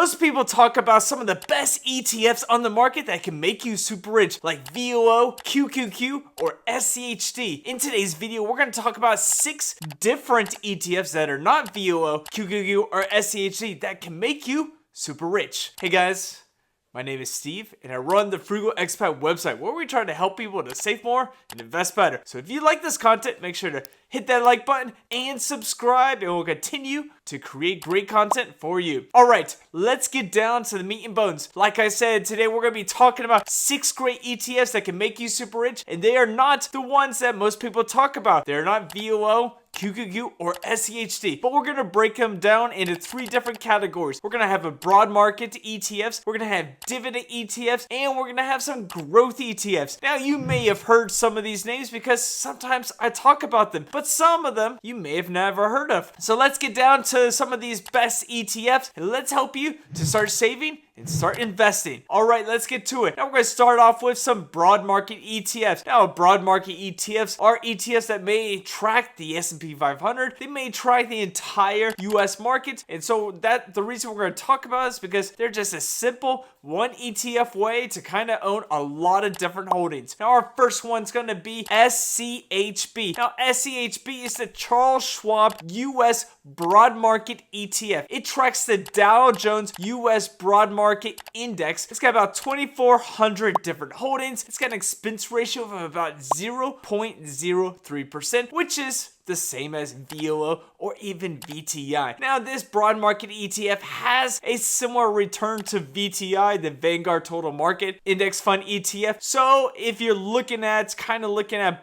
Most people talk about some of the best ETFs on the market that can make you super rich, like VOO, QQQ, or SCHD. In today's video, we're going to talk about 6 different ETFs that are not VOO, QQQ, or SCHD that can make you super rich. Hey guys, my name is Steve, and I run the Frugal Expat website where we try to help people to save more and invest better. So if you like this content, make sure to hit that like button and subscribe, and we'll continue to create great content for you. All right, let's get down to the meat and bones. Like I said, today we're going to be talking about 6 great ETFs that can make you super rich, and they are not the ones that most people talk about. They're not VOO, QQQ, or SCHD, but we're going to break them down into 3 different categories. We're going to have a broad market ETFs, we're going to have dividend ETFs, and we're going to have some growth ETFs. Now, you may have heard some of these names because sometimes I talk about them, but some of them you may have never heard of. So let's get down to some of these best ETFs, and let's help you to start saving and start investing. All right, let's get to it. Now we're going to start off with some broad market ETFs. Now, broad market ETFs are ETFs that may track the S&P 500. They may track the entire US market. And so the reason we're going to talk about is because they're just a simple one ETF way to kind of own a lot of different holdings. Now, our first one's going to be SCHB. Now, SCHB is the Charles Schwab US broad market ETF. It tracks the Dow Jones US broad market index. It's got about 2,400 different holdings. It's got an expense ratio of about 0.03%, which is the same as VOO or even VTI. Now, this broad market ETF has a similar return to VTI, the Vanguard Total Market Index Fund ETF. So if you're looking at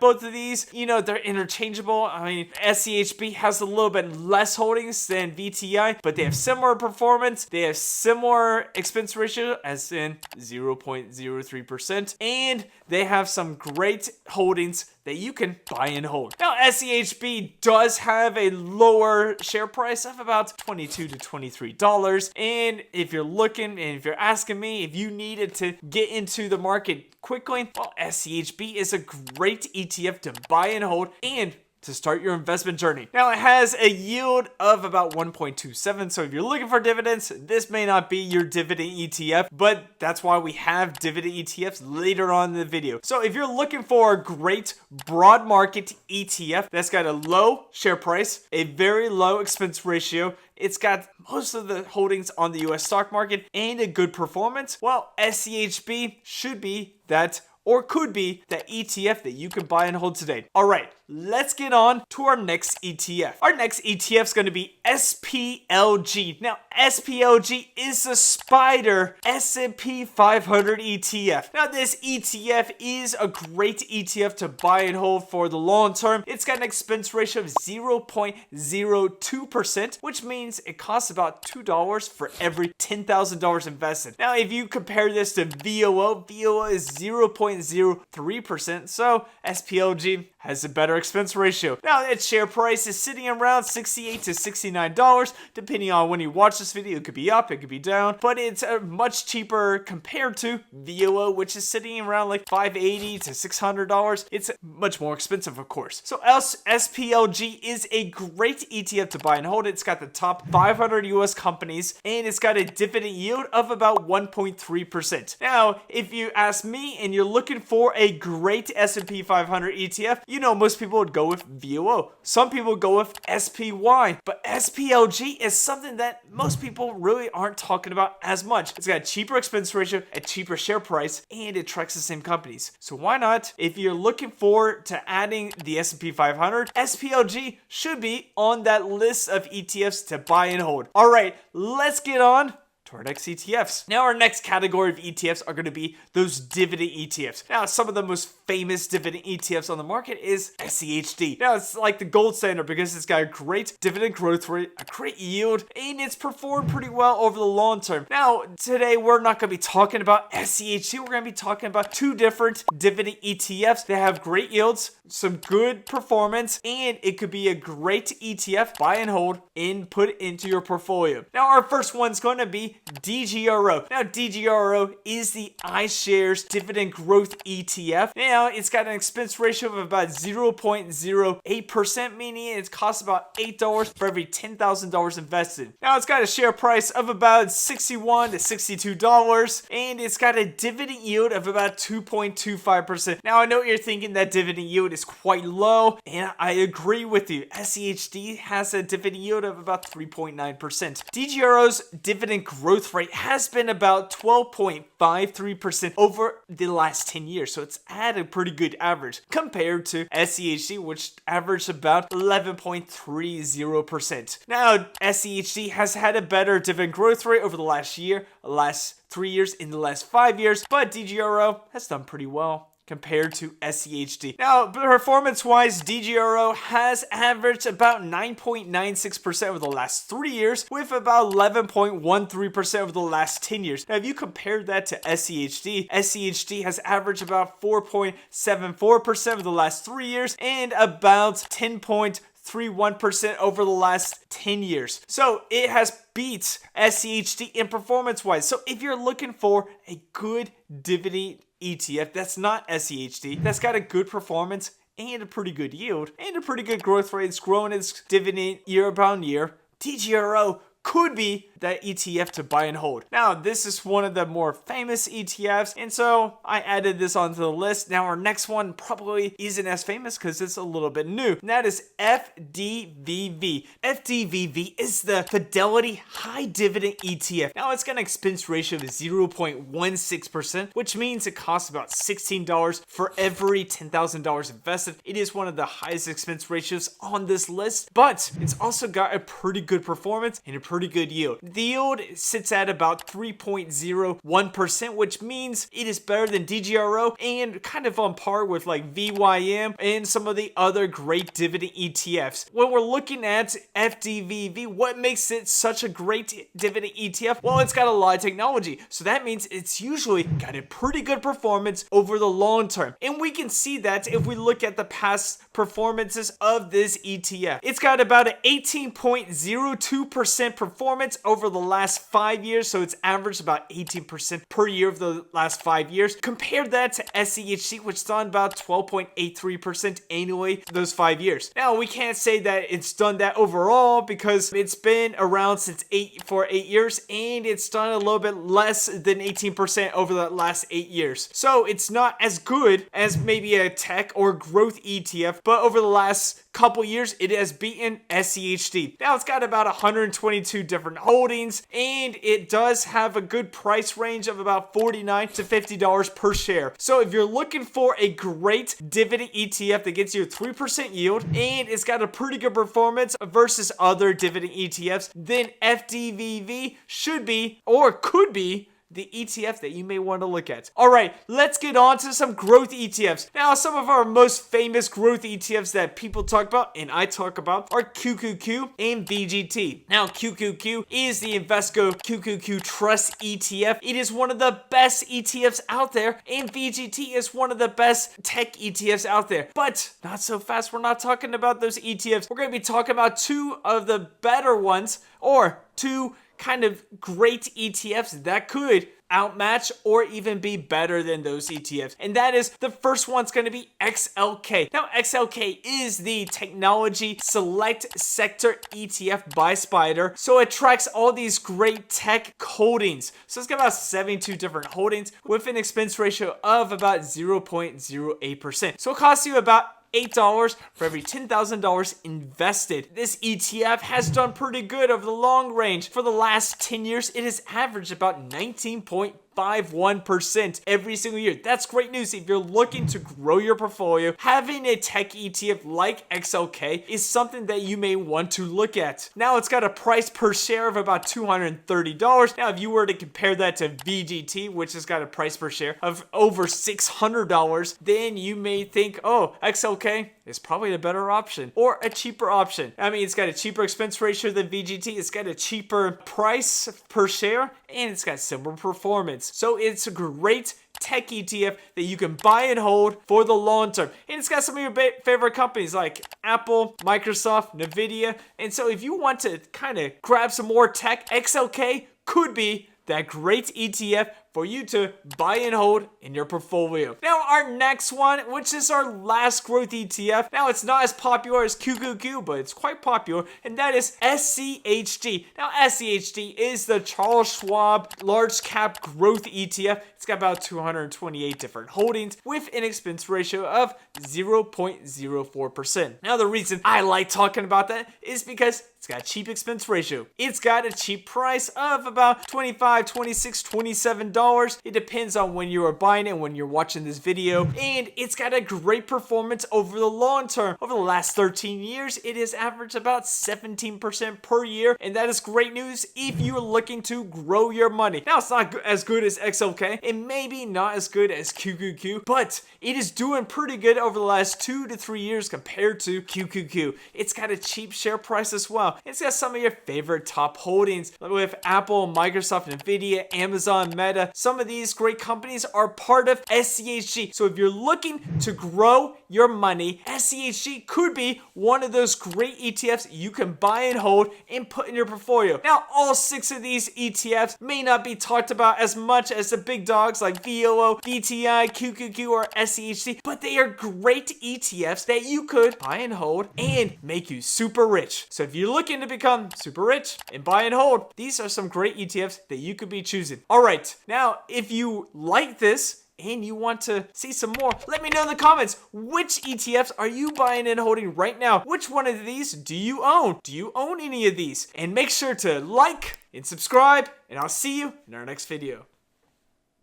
both of these, you know, they're interchangeable. I mean, SCHB has a little bit less holdings than VTI, but they have similar performance. They have similar expense ratio, as in 0.03%, and they have some great holdings that you can buy and hold. Now, SCHB does have a lower share price of about $22 to $23. And if you're looking, and if you're asking me if you needed to get into the market quickly, well, SCHB is a great ETF to buy and hold and to start your investment journey. Now, it has a yield of about 1.27, so if you're looking for dividends, this may not be your dividend ETF, but that's why we have dividend ETFs later on in the video. So if you're looking for a great broad market ETF that's got a low share price, a very low expense ratio, it's got most of the holdings on the US stock market, and a good performance, well, SCHB should be that, or could be, that ETF that you can buy and hold today. All right, let's get on to our next ETF. Our next ETF is going to be SPLG. Now, SPLG is the Spider S&P 500 ETF. Now, this ETF is a great ETF to buy and hold for the long term. It's got an expense ratio of 0.02%, which means it costs about $2 for every $10,000 invested. Now, if you compare this to VOO, VOO is 0.03%, so SPLG has a better expense ratio. Now, its share price is sitting around $68 to $69. Depending on when you watch this video, it could be up, it could be down, but it's much cheaper compared to VOO, which is sitting around like $580 to $600. It's much more expensive, of course. So SPLG is a great ETF to buy and hold. It's got the top 500 US companies, and it's got a dividend yield of about 1.3%. Now, if you ask me and you're looking for a great S&P 500 ETF, you know, most people would go with VOO. Some people go with SPY, but SPLG is something that most people really aren't talking about as much. It's got a cheaper expense ratio, a cheaper share price, and it tracks the same companies. So why not? If you're looking forward to adding the S&P 500, SPLG should be on that list of ETFs to buy and hold. All right, let's get on to our next ETFs. Now, our next category of ETFs are going to be those dividend ETFs. Now, some of the most famous dividend ETFs on the market is SCHD. Now, it's like the gold standard because it's got a great dividend growth rate, a great yield, and it's performed pretty well over the long term. Now, today we're not going to be talking about SCHD. We're going to be talking about 2 different dividend ETFs that have great yields, some good performance, and it could be a great ETF, buy and hold, and put into your portfolio. Now, our first one's going to be DGRO. Now, DGRO is the iShares Dividend Growth ETF. Now, it's got an expense ratio of about 0.08%, meaning it costs about $8 for every $10,000 invested. Now, it's got a share price of about $61 to $62, and it's got a dividend yield of about 2.25%. Now, I know you're thinking that dividend yield is quite low, and I agree with you. SCHD has a dividend yield of about 3.9%. DGRO's dividend growth rate has been about 12.53% over the last 10 years, so it's at a pretty good average compared to SCHD, which averaged about 11.30%. Now, SCHD has had a better dividend growth rate over the last year, last 3 years, in the last 5 years, but DGRO has done pretty well compared to SCHD. Now, performance-wise, DGRO has averaged about 9.96% over the last 3 years, with about 11.13% over the last 10 years. Now, if you compare that to SCHD, SCHD has averaged about 4.74% over the last 3 years and about 10.31% over the last 10 years. So it has beat SCHD in performance-wise. So if you're looking for a good dividend ETF that's not SCHD, that's got a good performance and a pretty good yield and a pretty good growth rate, it's growing its dividend year upon year, DGRO could be that ETF to buy and hold. Now, this is one of the more famous ETFs, and so I added this onto the list. Now, our next one probably isn't as famous because it's a little bit new, and that is FDVV. FDVV is the Fidelity High Dividend ETF. Now, it's got an expense ratio of 0.16%, which means it costs about $16 for every $10,000 invested. It is one of the highest expense ratios on this list, but it's also got a pretty good performance and a pretty good yield. The yield sits at about 3.01%, which means it is better than DGRO and kind of on par with like VYM and some of the other great dividend ETFs. When we're looking at FDVV, what makes it such a great dividend ETF? Well, it's got a lot of technology, so that means it's usually got a pretty good performance over the long term, and we can see that if we look at the past performances of this ETF. It's got about an 18.02% performance over the last 5 years, so it's averaged about 18% per year of the last 5 years. Compare that to SCHD, which is done about 12.83% annually those 5 years. Now, we can't say that it's done that overall because it's been around since 8 years, and it's done a little bit less than 18% over the last 8 years. So it's not as good as maybe a tech or growth ETF, but over the last couple years, it has beaten SCHD. Now, it's got about 122 different holdings, and it does have a good price range of about $49 to $50 per share. So if you're looking for a great dividend ETF that gets you a 3% yield, and it's got a pretty good performance versus other dividend ETFs, then FDVV should be, or could be, the ETF that you may want to look at. All right, let's get on to some growth ETFs. Now, some of our most famous growth ETFs that people talk about and I talk about are QQQ and VGT. Now, QQQ is the Invesco QQQ Trust ETF. It is one of the best ETFs out there, and VGT is one of the best tech ETFs out there. But not so fast. We're not talking about those ETFs. We're going to be talking about two of the better ones, or two kind of great ETFs that could outmatch or even be better than those ETFs. And that is, the first one's going to be XLK. Now, XLK is the Technology Select Sector ETF by Spider. So it tracks all these great tech holdings. So it's got about 72 different holdings with an expense ratio of about 0.08%. So it costs you about $8 for every $10,000 invested. This ETF has done pretty good over the long range. For the last 10 years, it has averaged about 19.51% every single year. That's great news if you're looking to grow your portfolio. Having a tech ETF like XLK is something that you may want to look at. Now, it's got a price per share of about $230. Now, if you were to compare that to VGT, which has got a price per share of over $600, then you may think, oh, XLK is probably a better option or a cheaper option. I mean, it's got a cheaper expense ratio than VGT, it's got a cheaper price per share, and it's got similar performance. So it's a great tech ETF that you can buy and hold for the long term. And it's got some of your favorite companies like Apple, Microsoft, Nvidia. And so if you want to kind of grab some more tech, XLK could be that great ETF for you to buy and hold in your portfolio. Now, our next one, which is our last growth ETF. Now, it's not as popular as QQQ, but it's quite popular, and that is SCHD. Now, SCHD is the Charles Schwab large cap growth ETF. It's got about 228 different holdings with an expense ratio of 0.04%. Now, the reason I like talking about that is because it's got a cheap expense ratio. It's got a cheap price of about $25, $26, $27. It depends on when you are buying it and when you're watching this video. And it's got a great performance over the long term. Over the last 13 years, it has averaged about 17% per year. And that is great news if you're looking to grow your money. Now, it's not as good as XLK and maybe not as good as QQQ, but it is doing pretty good over the last 2 to 3 years compared to QQQ. It's got a cheap share price as well. It's got some of your favorite top holdings with Apple, Microsoft, Nvidia, Amazon, Meta. Some of these great companies are part of SCHD. So if you're looking to grow your money, SCHD could be one of those great ETFs you can buy and hold and put in your portfolio. Now, all 6 of these ETFs may not be talked about as much as the big dogs like VOO, BTI, QQQ, or SCHD, but they are great ETFs that you could buy and hold and make you super rich. So if you're looking to become super rich and buy and hold, these are some great ETFs that you could be choosing. All right, now if you like this and you want to see some more, let me know in the comments, which ETFs are you buying and holding right now? Which one of these do you own? Do you own any of these? And make sure to like and subscribe, and I'll see you in our next video.